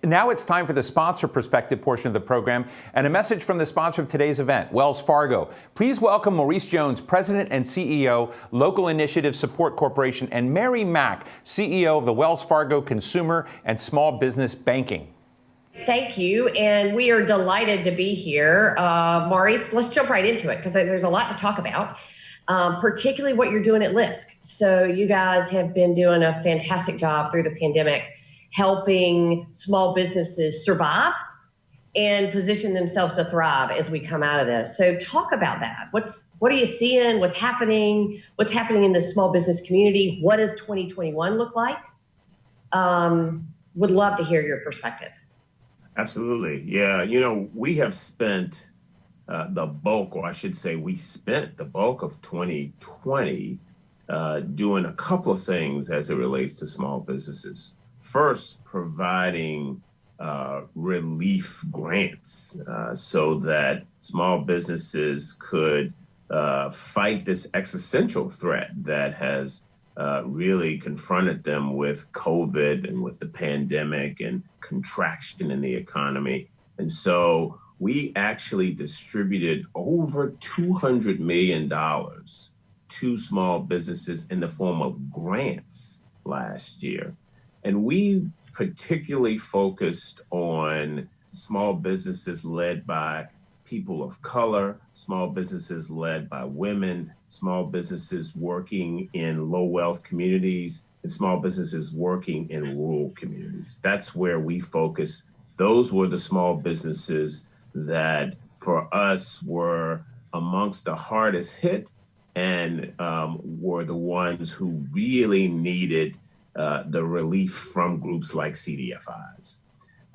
Now it's time for the sponsor perspective portion of the program and a message from the sponsor of today's event, Wells Fargo. Please welcome Maurice Jones, President and CEO, Local Initiative Support Corporation, and Mary Mack, CEO of the Wells Fargo Consumer and Small Business Banking. Thank you, and we are delighted to be here. Maurice, let's jump right into it because there's a lot to talk about, particularly what you're doing at LISC. So you guys have been doing a fantastic job through the pandemic, helping small businesses survive and position themselves to thrive as we come out of this. So talk about that. What are you seeing? What's happening? What's happening in the small business community? What does 2021 look like? Would love to hear your perspective. Absolutely. Yeah. You know, we have spent the bulk, or I should say we spent the bulk of 2020 doing a couple of things as it relates to small businesses. First, providing relief grants so that small businesses could fight this existential threat that has really confronted them with COVID and with the pandemic and contraction in the economy. And so we actually distributed over $200 million to small businesses in the form of grants last year. And we particularly focused on small businesses led by people of color, small businesses led by women, small businesses working in low wealth communities, and small businesses working in rural communities. That's where we focus. Those were the small businesses that for us were amongst the hardest hit and were the ones who really needed the relief from groups like CDFIs.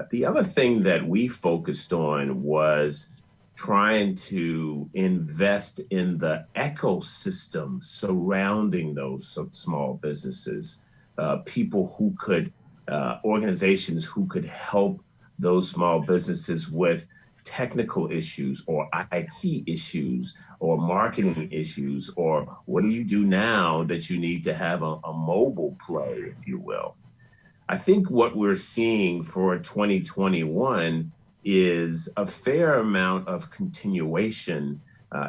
The other thing that we focused on was trying to invest in the ecosystem surrounding those small businesses, people who could, organizations who could help those small businesses with technical issues or IT issues or marketing issues, or what do you do now that you need to have a mobile play, if you will. I think what we're seeing for 2021 is a fair amount of continuation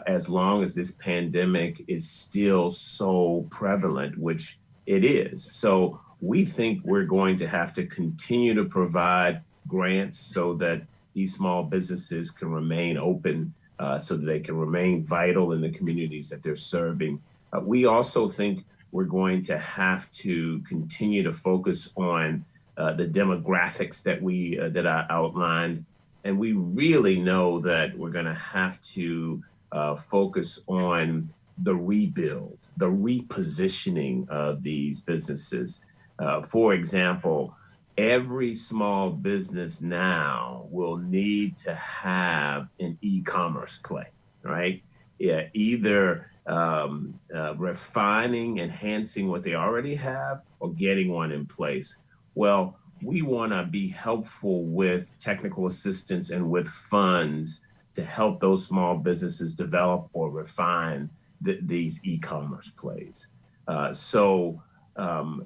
as long as this pandemic is still so prevalent, which it is. So we think we're going to have to continue to provide grants so that these small businesses can remain open, so that they can remain vital in the communities that they're serving. We also think we're going to have to continue to focus on the demographics that I outlined. And we really know that we're going to have to focus on the rebuild, the repositioning of these businesses. For example, every small business now will need to have an e-commerce play, right? Yeah, either refining, enhancing what they already have, or getting one in place. Well, we want to be helpful with technical assistance and with funds to help those small businesses develop or refine these e-commerce plays. So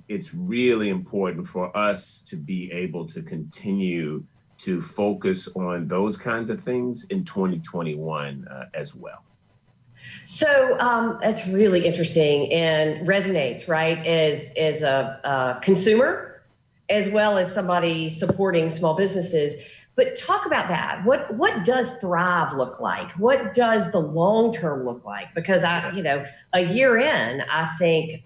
it's really important for us to be able to continue to focus on those kinds of things in 2021 as well. So that's really interesting and resonates, right, as a consumer, as well as somebody supporting small businesses. But talk about that. What does thrive look like? What does the long term look like? Because a year in, I think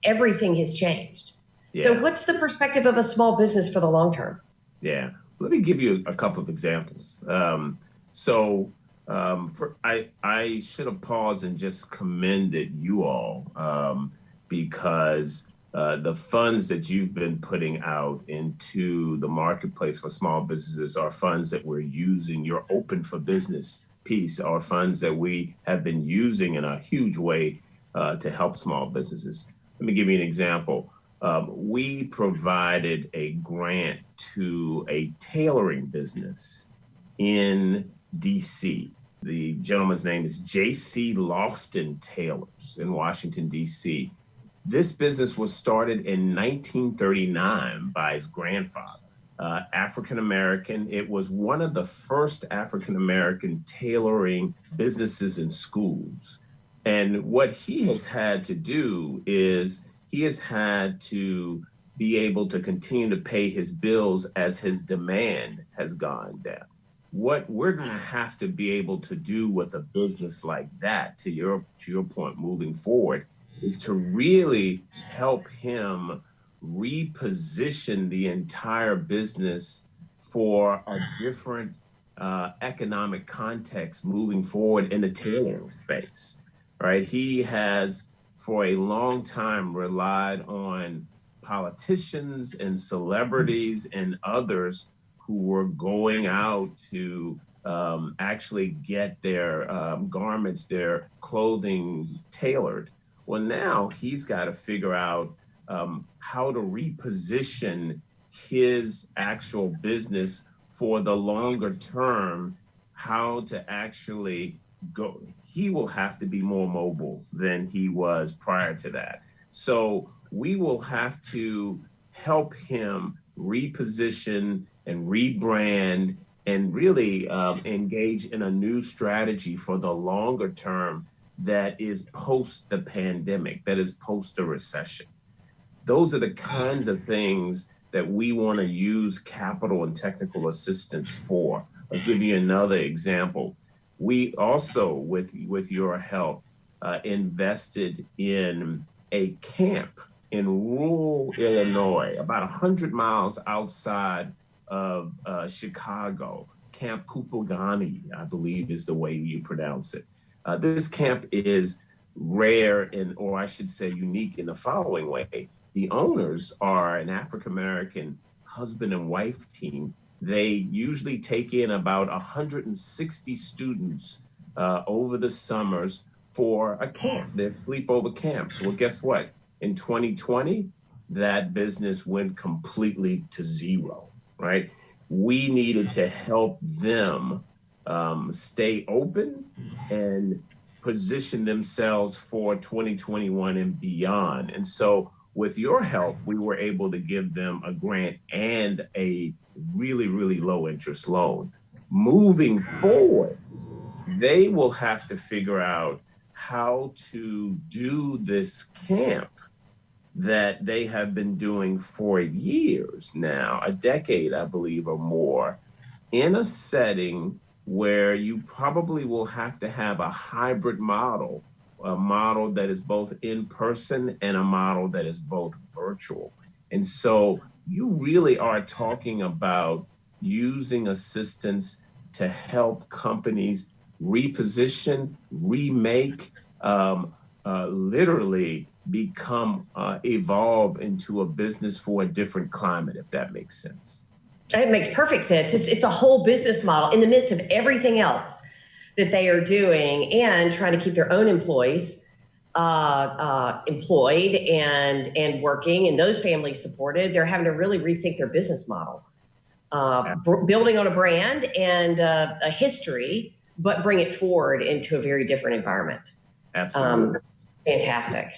everything has changed. Yeah. So what's the perspective of a small business for the long term? Yeah, let me give you a couple of examples. I should have paused and just commended you all because the funds that you've been putting out into the marketplace for small businesses are funds that we're using. Your Open for Business piece are funds that we have been using in a huge way to help small businesses. Let me give you an example. We provided a grant to a tailoring business in DC. The gentleman's name is J.C. Lofton Tailors in Washington, D.C. This business was started in 1939 by his grandfather. African American. It was one of the first African American tailoring businesses in schools. And what he has had to do is he has had to be able to continue to pay his bills as his demand has gone down. What we're going to have to be able to do with a business like that, to your point moving forward, is to really help him reposition the entire business for a different economic context moving forward in the tailoring space, right? He has for a long time relied on politicians and celebrities and others who were going out to actually get their garments, their clothing tailored. Well, now he's got to figure out how to reposition his actual business for the longer term, how to actually go. He will have to be more mobile than he was prior to that. So we will have to help him reposition and rebrand and really engage in a new strategy for the longer term that is post the pandemic, that is post the recession. Those are the kinds of things that we want to use capital and technical assistance for. I'll give you another example. We also, with your help, invested in a camp in rural Illinois, about 100 miles outside of Chicago. Camp Kupogani, I believe is the way you pronounce it. This camp is rare or I should say unique in the following way. The owners are an African-American husband and wife team. They usually take in about 160 students over the summers for a camp, their sleepover camps. Well, guess what? In 2020, that business went completely to zero, right? We needed to help them stay open and position themselves for 2021 and beyond. And so with your help, we were able to give them a grant and a really, really low interest loan. Moving forward, they will have to figure out how to do this camp that they have been doing for years now, a decade, I believe, or more, in a setting where you probably will have to have a hybrid model, a model that is both in person and a model that is both virtual. And so you really are talking about using assistance to help companies reposition, remake, literally become, evolve into a business for a different climate, if that makes sense. It makes perfect sense. It's a whole business model in the midst of everything else that they are doing and trying to keep their own employees employed and working and those families supported. They're having to really rethink their business model, building on a brand and a history, but bring it forward into a very different environment. Absolutely. Fantastic.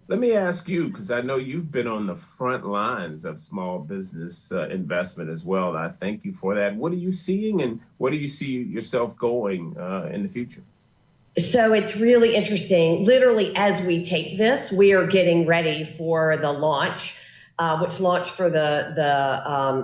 Let me ask you, because I know you've been on the front lines of small business investment as well. And I thank you for that. What are you seeing and what do you see yourself going in the future? So it's really interesting. Literally, as we tape this, we are getting ready for the launch, which launched for the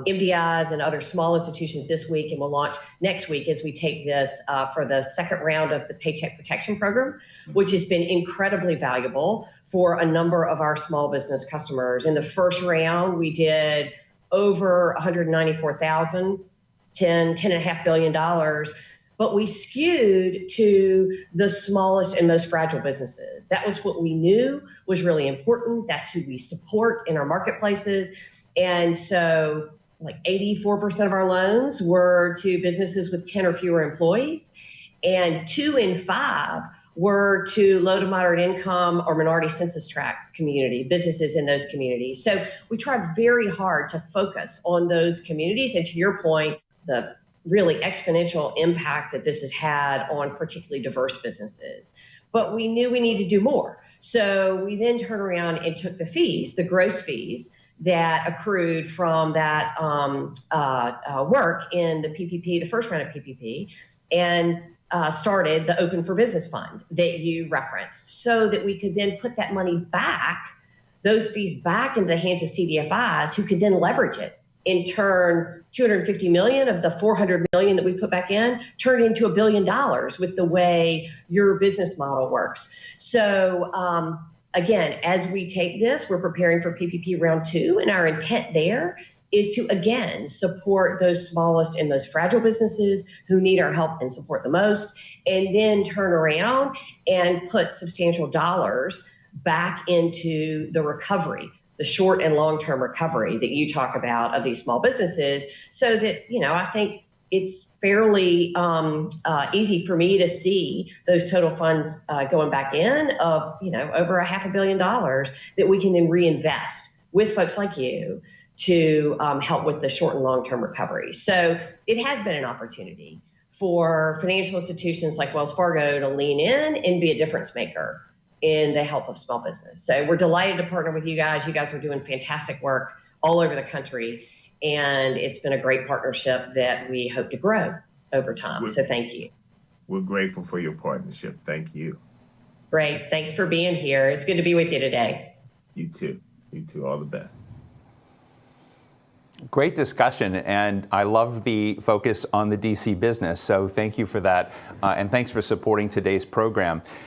MDIs and other small institutions this week, and will launch next week as we tape this for the second round of the Paycheck Protection Program, which has been incredibly valuable for a number of our small business customers. In the first round, we did over 194,000, $10.5 billion, but we skewed to the smallest and most fragile businesses. That was what we knew was really important. That's who we support in our marketplaces. And so like 84% of our loans were to businesses with 10 or fewer employees, and 2 in 5 were to low to moderate income or minority census tract community, businesses in those communities. So we tried very hard to focus on those communities. And to your point, the really exponential impact that this has had on particularly diverse businesses. But we knew we needed to do more. So we then turned around and took the fees, the gross fees, that accrued from that work in the PPP, the first round of PPP, and started the Open for Business Fund that you referenced, so that we could then put that money back, those fees back into the hands of CDFIs who could then leverage it. In turn, 250 million of the 400 million that we put back in turned into $1 billion with the way your business model works. So again, as we take this, we're preparing for PPP round 2, and our intent there is to, again, support those smallest and most fragile businesses who need our help and support the most, and then turn around and put substantial dollars back into the recovery, the short and long-term recovery that you talk about of these small businesses, so that, I think it's fairly easy for me to see those total funds going back in of, over $500 million that we can then reinvest with folks like you to help with the short and long-term recovery. So it has been an opportunity for financial institutions like Wells Fargo to lean in and be a difference maker in the health of small business. So we're delighted to partner with you guys. You guys are doing fantastic work all over the country, and it's been a great partnership that we hope to grow over time. So thank you. We're grateful for your partnership. Thank you. Great. Thanks for being here. It's good to be with you today. You too. You too. All the best. Great discussion, and I love the focus on the DC business. So thank you for that, and thanks for supporting today's program.